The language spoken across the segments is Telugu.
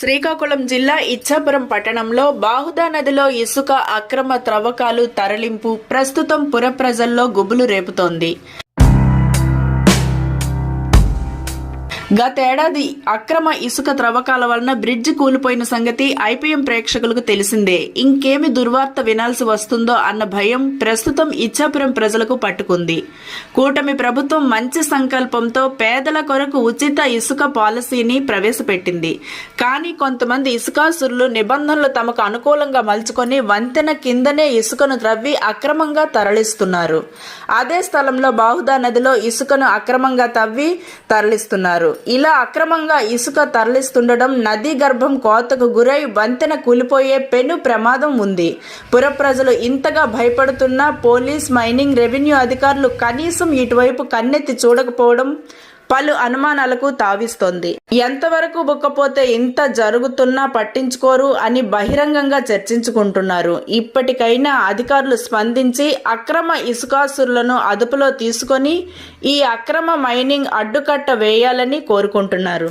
శ్రీకాకుళం జిల్లా ఇచ్ఛాపురం పట్టణంలో బాహుదా నదిలో ఇసుక అక్రమ త్రవ్వకాలు తరలింపు ప్రస్తుతం పుర ప్రజల్లో గుబులు రేపుతోంది. గతేడాది అక్రమ ఇసుక త్రవ్వకాల వలన బ్రిడ్జి కూలిపోయిన సంగతి ఐపీఎం ప్రేక్షకులకు తెలిసిందే. ఇంకేమి దుర్వార్త వినాల్సి వస్తుందో అన్న భయం ప్రస్తుతం ఇచ్ఛాపురం ప్రజలకు పట్టుకుంది. కూటమి ప్రభుత్వం మంచి సంకల్పంతో పేదల కొరకు ఉచిత ఇసుక పాలసీని ప్రవేశపెట్టింది. కానీ కొంతమంది ఇసుకాసురులు నిబంధనలు తమకు అనుకూలంగా మలుచుకొని వంతెన కిందనే ఇసుకను త్రవ్వి అక్రమంగా తరలిస్తున్నారు. అదే స్థలంలో బాహుదా నదిలో ఇసుకను అక్రమంగా తరలిస్తున్నారు. ఇలా అక్రమంగా ఇసుక తరలిస్తుండడం నదీ గర్భం కోతకు గురై వంతెన కూలిపోయే పెను ప్రమాదం ఉంది. పుర ప్రజలు ఇంతగా భయపడుతున్నా పోలీస్, మైనింగ్, రెవెన్యూ అధికారులు కనీసం ఇటువైపు కన్నెత్తి చూడకపోవడం పలు అనుమానాలకు తావిస్తోంది. ఎంతవరకు బుక్కపోతే ఇంత జరుగుతున్నా పట్టించుకోరు అని బహిరంగంగా చర్చించుకుంటున్నారు. ఇప్పటికైనా అధికారులు స్పందించి అక్రమ ఇసుకాసురులను అదుపులో తీసుకొని ఈ అక్రమ మైనింగ్ అడ్డుకట్ట వేయాలని కోరుకుంటున్నారు.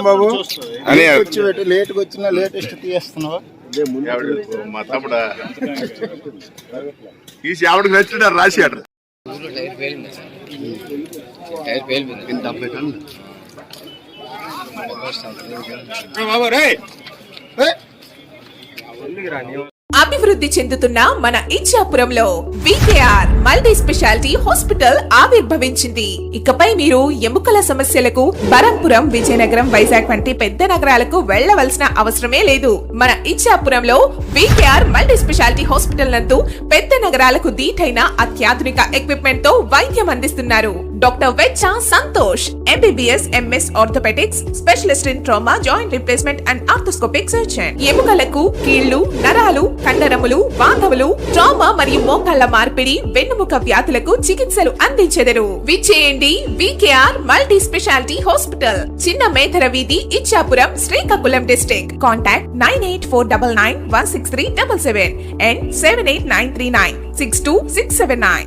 బాబు లేట్గా వచ్చినా లేటెస్ట్ తీస్తున్నావా? మా తమ్ముడు తీసి ఆవిడకి నచ్చినారు రాశాడు. అభివృద్ధి చెందుతున్న మన ఇచ్ఛాపురంలో వికేఆర్ మల్టీ స్పెషాలిటీ హాస్పిటల్ ఆవిర్భవించింది. ఇకపై మీరు ఎముకల సమస్యలకు బరంపురం, విజయనగరం, వైజాగ్ వంటి పెద్ద నగరాలకు వెళ్లవలసిన అవసరమే లేదు. మన ఇచ్ఛాపురంలో వికేఆర్ మల్టీ స్పెషాలిటీ హాస్పిటల్ నందు పెద్ద నగరాలకు దీటైన అత్యాధునిక ఎక్విప్మెంట్ తో వైద్యం అందిస్తున్నారు. Doctor Vecha Santosh, MBBS, MS orthopaedics, specialist in trauma, joint replacement and arthroscopic surgeon. ఎముకలకు, కీళ్లు, నరాలు, కండరములు, వాతములు, ట్రామా మరియు మోకాళ్ల మార్పిడి, వెన్నుముక వ్యాధులకు చికిత్సలు అందించెదరు. విచ్చేయండి వికేఆర్ మల్టీ స్పెషాలిటీ హాస్పిటల్, చిన్న మేధర వీధి, Ichchapuram, Srikakulam district. Contact 9849916377 and 789396269.